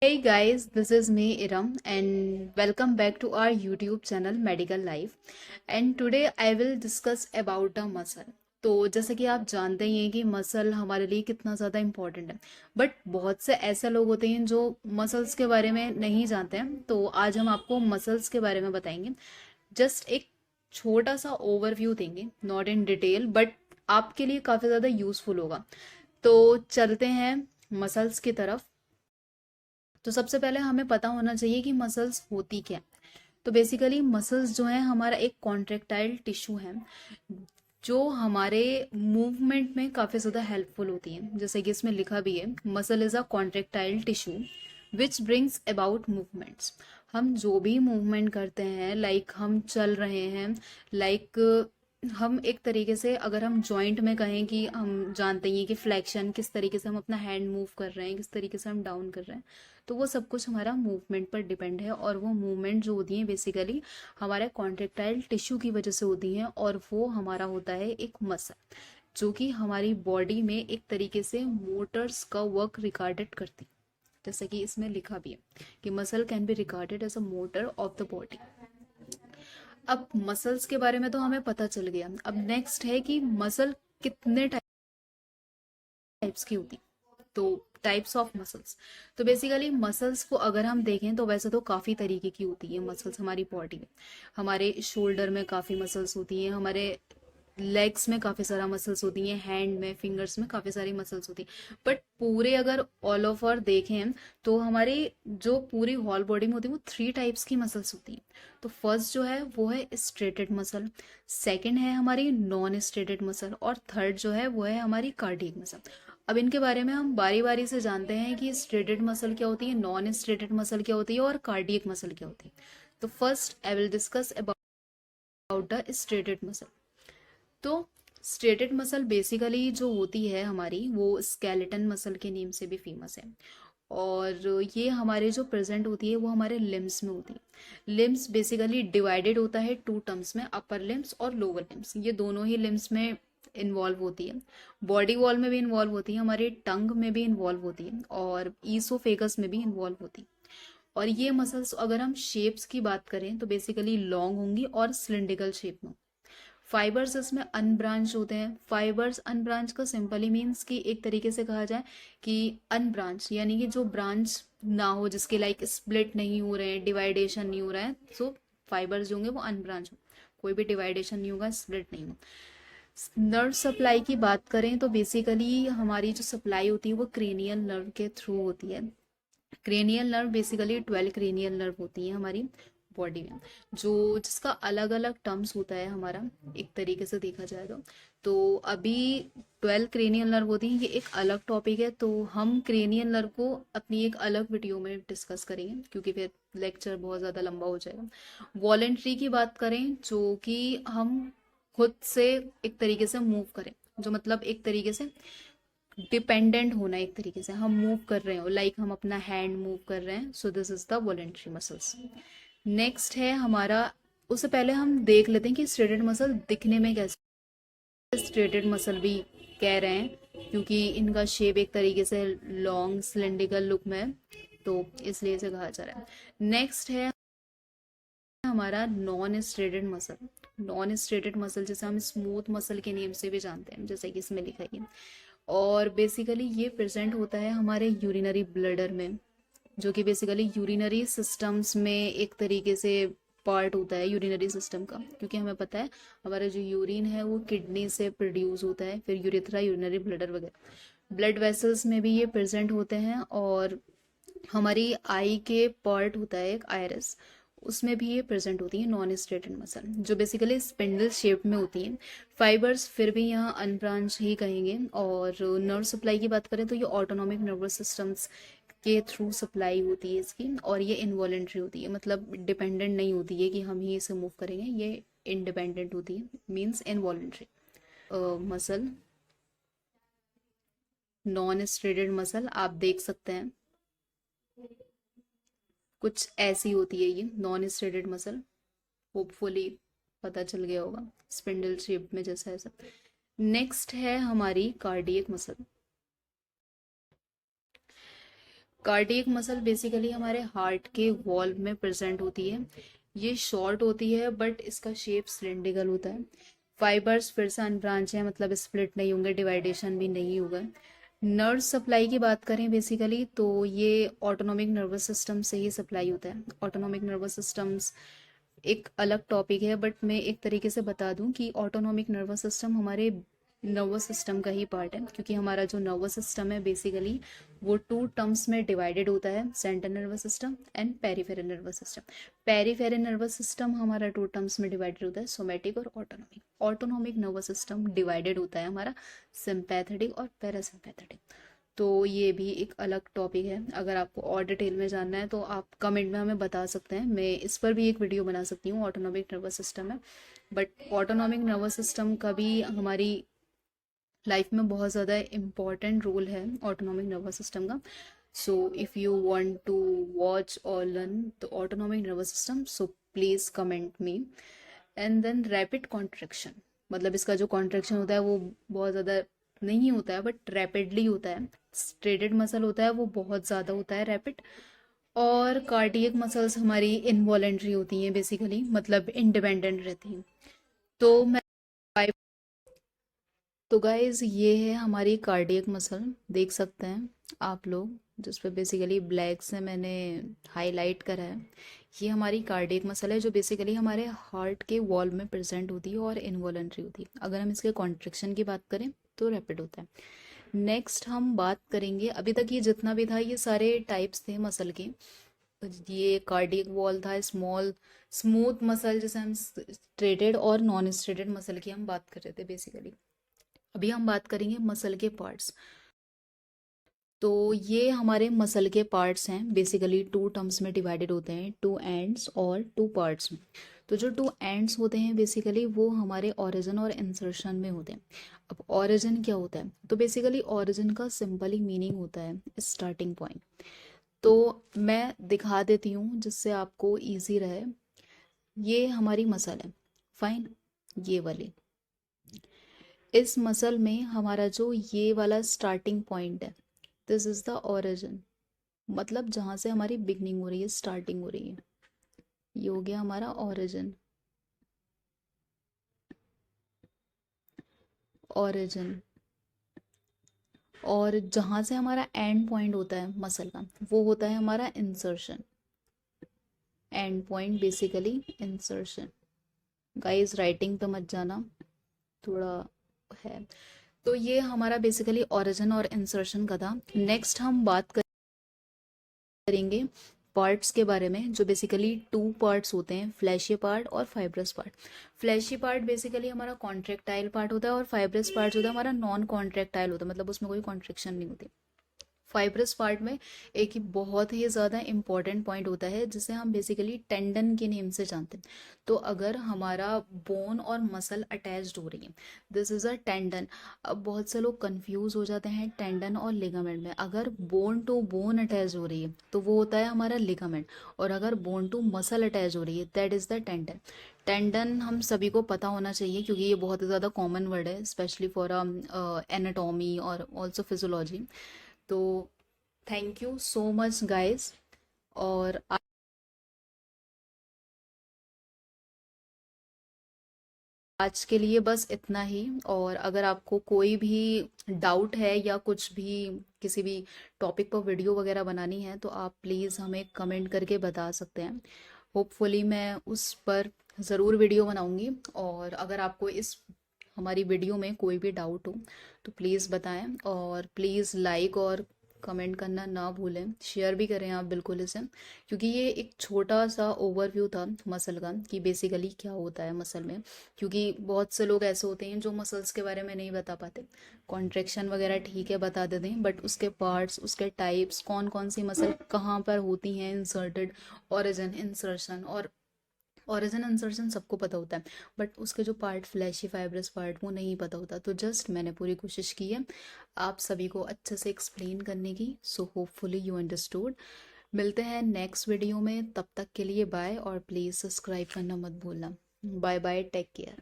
Hey guys, this is me Iram and welcome back to our YouTube channel Medical Life and today I will discuss about the muscle। तो जैसे कि आप जानते ही हैं कि muscle हमारे लिए कितना ज़्यादा इम्पोर्टेंट है, बट बहुत से ऐसे लोग होते हैं जो मसल्स के बारे में नहीं जानते हैं। तो आज हम आपको मसल्स के बारे में बताएंगे। जस्ट एक छोटा सा ओवरव्यू देंगे, नॉट इन डिटेल, बट आपके लिए काफ़ी ज़्यादा यूज़फुल होगा। तो चलते हैं मसल्स की तरफ। तो सबसे पहले हमें पता होना चाहिए कि मसल्स होती क्या है। तो बेसिकली मसल्स जो है हमारा एक कॉन्ट्रेक्टाइल टिश्यू है जो हमारे मूवमेंट में काफ़ी ज़्यादा हेल्पफुल होती है। जैसे कि इसमें लिखा भी है, muscle is a contractile tissue which brings about movements. हम जो भी मूवमेंट करते हैं, लाइक हम चल रहे हैं, लाइक हम एक तरीके से अगर हम जॉइंट में कहें कि हम जानते हैं कि फ्लेक्शन किस तरीके से हम अपना हैंड मूव कर रहे हैं, किस तरीके से हम डाउन कर रहे हैं, तो वो सब कुछ हमारा मूवमेंट पर डिपेंड है। और वो मूवमेंट जो होती है बेसिकली हमारे कॉन्ट्रेक्टाइल टिश्यू की वजह से होती हैं और वो हमारा होता है एक मसल जो कि हमारी बॉडी में एक तरीके से मोटर्स का वर्क रिगार्डेड करती है। जैसे कि इसमें लिखा भी है कि muscle can be regarded as a motor of the body. अब मसल्स के बारे में तो हमें पता चल गया। अब नेक्स्ट है कि मसल कितने टाइप्स की होती। तो टाइप्स ऑफ मसल्स, तो बेसिकली मसल्स को अगर हम देखें तो वैसे तो काफ़ी तरीके की होती है मसल्स हमारी बॉडी में। हमारे शोल्डर में काफ़ी मसल्स होती हैं, हमारे लेग्स में काफ़ी सारा मसल्स होती हैं, हैंड में, फिंगर्स में काफ़ी सारी मसल्स होती हैं। बट पूरे अगर ऑल ओवर देखें तो हमारी जो पूरी होल बॉडी में होती है वो 3 टाइप्स की मसल्स होती हैं। तो फर्स्ट जो है वो है स्ट्रेटेड मसल, सेकंड है हमारी नॉन स्ट्रेटेड मसल और थर्ड जो है वो है हमारी कार्डियक मसल। अब इनके बारे में हम बारी बारी से जानते हैं कि स्ट्रेटेड मसल क्या होती है, नॉन स्ट्रेटेड मसल क्या होती है और कार्डियक मसल क्या होती है। तो first I will discuss about the striated muscle. तो स्ट्रेटेड मसल बेसिकली जो होती है हमारी वो स्केलेटन मसल के नेम से भी फेमस है। और ये हमारे जो प्रेजेंट होती है वो हमारे लिम्स में होती है। लिम्स बेसिकली डिवाइडेड होता है 2 टर्म्स में, अपर लिम्स और लोअर लिम्स। ये दोनों ही लिम्स में इन्वॉल्व होती है। बॉडी वॉल में भी इन्वॉल्व होती है, हमारे टंग में भी इन्वॉल्व होती है और ईसोफेगस में भी इन्वॉल्व होती है। और ये मसल्स अगर हम शेप्स की बात करें तो बेसिकली लॉन्ग होंगी और सिलिंड्रिकल शेप में। फाइबर्स इसमें अनब्रांच होते हैं। फाइबर्स अनब्रांच का सिंपली मीन्स कि एक तरीके से कहा जाए कि अनब्रांच यानी कि जो ब्रांच ना हो, जिसके लाइक स्प्लिट नहीं हो रहे हैं, डिवाइडेशन नहीं हो रहा है, सो फाइबर्स जो होंगे वो अनब्रांच हो। कोई भी डिवाइडेशन नहीं होगा, स्प्लिट नहीं हो। नर्व सप्लाई की बात करें तो बेसिकली हमारी जो सप्लाई होती है वो क्रेनियल नर्व के थ्रू होती है। Cranial nerve basically 12 cranial nerve होती है हमारी बॉडी में, जो जिसका अलग अलग टर्म्स होता है हमारा, एक तरीके से देखा जाए तो अभी 12 क्रेनियल नर्व होती हैं, ये एक अलग टॉपिक है। तो हम क्रेनियल नर्व को अपनी एक अलग वीडियो में डिस्कस करेंगे क्योंकि फिर लेक्चर बहुत ज़्यादा लंबा हो जाएगा। वॉलेंट्री की बात करें जो कि हम खुद से एक तरीके से मूव करें, जो मतलब एक तरीके से डिपेंडेंट होना, एक तरीके से हम मूव कर रहे हो, लाइक हम अपना हैंड मूव कर रहे हैं, so this is the voluntary muscles. Next है हमारा, उससे पहले हम देख लेते हैं कि स्ट्रेटेड मसल दिखने में कैसे। स्ट्रेटेड मसल भी कह रहे हैं क्योंकि इनका शेप एक तरीके से लॉन्ग सिलेंड्रिकल लुक में है, तो इसलिए इसे कहा जा रहा है। नेक्स्ट है हमारा non striated muscle. Non striated muscle जैसे हम स्मूथ मसल के नेम से भी जानते हैं, जैसे कि इसमें लिखा है। और बेसिकली ये प्रेजेंट होता है हमारे यूरिनरी ब्लडर में, जो कि बेसिकली यूरिनरी सिस्टम्स में एक तरीके से पार्ट होता है यूरिनरी सिस्टम का, क्योंकि हमें पता है हमारा जो यूरिन है वो किडनी से प्रोड्यूस होता है, फिर यूरिथ्रा, यूरिनरी ब्लडर वगैरह। ब्लड वेसल्स में भी ये प्रेजेंट होते हैं। और हमारी आई के पार्ट होता है एक आयरस, उसमें भी ये प्रेजेंट होती है नॉन स्ट्रेटेड मसल, जो बेसिकली स्पिंडल शेप में होती है। फाइबर्स फिर भी यहाँ अनब्रांच ही कहेंगे। और नर्व सप्लाई की बात करें तो ये ऑटोनॉमिक नर्वस सिस्टम्स के थ्रू सप्लाई होती है इसकी, और ये इनवॉलेंट्री होती है, मतलब डिपेंडेंट नहीं होती है कि हम ही इसे मूव करेंगे, ये इंडिपेंडेंट होती है, means involuntary muscle. Non striated muscle आप देख सकते हैं कुछ ऐसी होती है ये नॉन स्ट्रेटेड मसल। होपफुली पता चल गया होगा, स्पिंडल शेप में जैसा ऐसा। नेक्स्ट है हमारी cardiac muscle. Cardiac muscle basically हमारे हार्ट के वॉल में प्रेजेंट होती है। ये शॉर्ट होती है बट इसका शेप सिलिंड्रिकल होता है। फाइबर्स फिर से अनब्रांच है, मतलब स्प्लिट नहीं होंगे, डिवाइडेशन भी नहीं होगा। नर्व सप्लाई की बात करें बेसिकली तो ये ऑटोनॉमिक नर्वस सिस्टम से ही सप्लाई होता है। ऑटोनॉमिक नर्वस सिस्टम्स एक अलग टॉपिक है, बट मैं एक तरीके से बता दूं कि ऑटोनॉमिक नर्वस सिस्टम हमारे नर्वस सिस्टम का ही पार्ट है, क्योंकि हमारा जो नर्वस सिस्टम है बेसिकली वो टू टर्म्स में डिवाइडेड होता है, central nervous system and peripheral nervous system. Peripheral nervous system हमारा टू टर्म्स में डिवाइडेड होता है, सोमैटिक और autonomic. Autonomic nervous system divided होता है हमारा सिंपैथेटिक और पैरासिम्पैथेटिक। तो ये भी एक अलग टॉपिक है। अगर आपको और डिटेल में जानना है तो आप कमेंट में हमें बता सकते हैं, मैं इस पर भी एक वीडियो बना सकती हूँ। ऑटोनॉमिक नर्वस सिस्टम है, बट ऑटोनॉमिक नर्वस सिस्टम का भी हमारी लाइफ में बहुत ज़्यादा इम्पॉर्टेंट रोल है ऑटोनॉमिक नर्वस सिस्टम का। So if you want to watch और learn the autonomic nervous system, so please comment me. And then rapid contraction, मतलब इसका जो कॉन्ट्रैक्शन होता है वो बहुत ज़्यादा नहीं होता है बट रैपिडली होता है। स्ट्रेटेड मसल होता है वो बहुत ज़्यादा होता है रैपिड। और कार्डियक मसल्स हमारी इनवॉलेंट्री होती हैं बेसिकली, मतलब इंडिपेंडेंट रहती हैं। तो मैं तो गाइज ये है हमारी कार्डियक मसल, देख सकते हैं आप लोग, जिस पे बेसिकली ब्लैक से मैंने हाईलाइट करा है। ये हमारी कार्डियक मसल है जो बेसिकली हमारे हार्ट के वॉल में प्रेजेंट होती है और इनवॉलेंट्री होती है। अगर हम इसके कॉन्ट्रिक्शन की बात करें तो रैपिड होता है। नेक्स्ट हम बात करेंगे, अभी तक ये जितना भी था ये सारे टाइप्स थे मसल के। ये कार्डियक वॉल था, स्मॉल स्मूथ मसल जिसे हम स्ट्रेटेड और नॉन स्ट्रेटेड मसल की हम बात कर रहे थे बेसिकली। अभी हम बात करेंगे मसल के पार्ट्स। तो ये हमारे मसल के पार्ट्स हैं, बेसिकली टू टर्म्स में डिवाइडेड होते हैं, टू एंड्स और टू पार्ट्स में। तो जो टू एंड्स होते हैं बेसिकली वो हमारे ओरिजिन और इंसर्शन में होते हैं। अब ओरिजिन क्या होता है, तो बेसिकली ओरिजिन का सिंपली मीनिंग होता है स्टार्टिंग पॉइंट। तो मैं दिखा देती हूँ जिससे आपको इजी रहे। ये हमारी मसल है, फाइन, ये वाली। इस मसल में हमारा जो ये वाला स्टार्टिंग पॉइंट है, दिस इज द ओरिजिन, मतलब जहाँ से हमारी बिगनिंग हो रही है, स्टार्टिंग हो रही है। ये हो गया हमारा ओरिजिन, ओरिजिन। और जहाँ से हमारा एंड पॉइंट होता है मसल का, वो होता है हमारा insertion. And point basically insertion. Guys writing पे मत जाना, थोड़ा है। तो ये हमारा बेसिकली ओरिजिन और इंसर्शन का था। नेक्स्ट हम बात करेंगे पार्ट्स के बारे में, जो बेसिकली टू पार्ट्स होते हैं, फ्लैशी पार्ट और fibrous part. Fleshy part basically हमारा कॉन्ट्रेक्टाइल पार्ट होता है और फाइब्रस पार्ट होता है हमारा नॉन कॉन्ट्रेक्टाइल होता है, मतलब उसमें कोई कॉन्ट्रेक्शन नहीं होती। फाइब्रस पार्ट में एक ही बहुत ही ज़्यादा इंपॉर्टेंट पॉइंट होता है जिसे हम बेसिकली टेंडन के नेम से जानते हैं। तो अगर हमारा बोन और मसल अटैच्ड हो रही है, दिस इज़ अ टेंडन। अब बहुत से लोग कंफ्यूज हो जाते हैं टेंडन और लिगामेंट में। अगर बोन टू बोन अटैच हो रही है तो वो होता है हमारा लिगामेंट, और अगर बोन टू मसल अटैच हो रही है that is the tendon. Tendon हम सभी को पता होना चाहिए क्योंकि ये बहुत ही ज़्यादा कॉमन वर्ड है, स्पेशली फॉर एनाटॉमी और ऑल्सो फिजियोलॉजी। तो thank you so much guys. और आज के लिए बस इतना ही। और अगर आपको कोई भी डाउट है या कुछ भी किसी भी टॉपिक पर वीडियो वगैरह बनानी है तो आप प्लीज़ हमें कमेंट करके बता सकते हैं। होपफुली मैं उस पर ज़रूर वीडियो बनाऊंगी। और अगर आपको इस हमारी वीडियो में कोई भी डाउट हो तो प्लीज़ बताएं, और प्लीज़ लाइक और कमेंट करना ना भूलें। शेयर भी करें आप बिल्कुल इसे, क्योंकि ये एक छोटा सा ओवरव्यू था मसल का कि बेसिकली क्या होता है मसल में। क्योंकि बहुत से लोग ऐसे होते हैं जो मसल्स के बारे में नहीं बता पाते। कॉन्ट्रेक्शन वगैरह ठीक है बता देते हैं, बट उसके पार्ट्स, उसके टाइप्स, कौन कौन सी मसल कहाँ पर होती हैं इंसर्टेड, ओरिजिन, इंसर्शन, और ओरिजिन इंसर्शन सबको पता होता है, बट उसके जो पार्ट, फ्लैशी फाइब्रस पार्ट, वो नहीं पता होता। तो जस्ट मैंने पूरी कोशिश की है आप सभी को अच्छे से एक्सप्लेन करने की। So hopefully you understood. मिलते हैं नेक्स्ट वीडियो में, तब तक के लिए बाय, और प्लीज़ सब्सक्राइब करना मत भूलना। Bye bye, take care.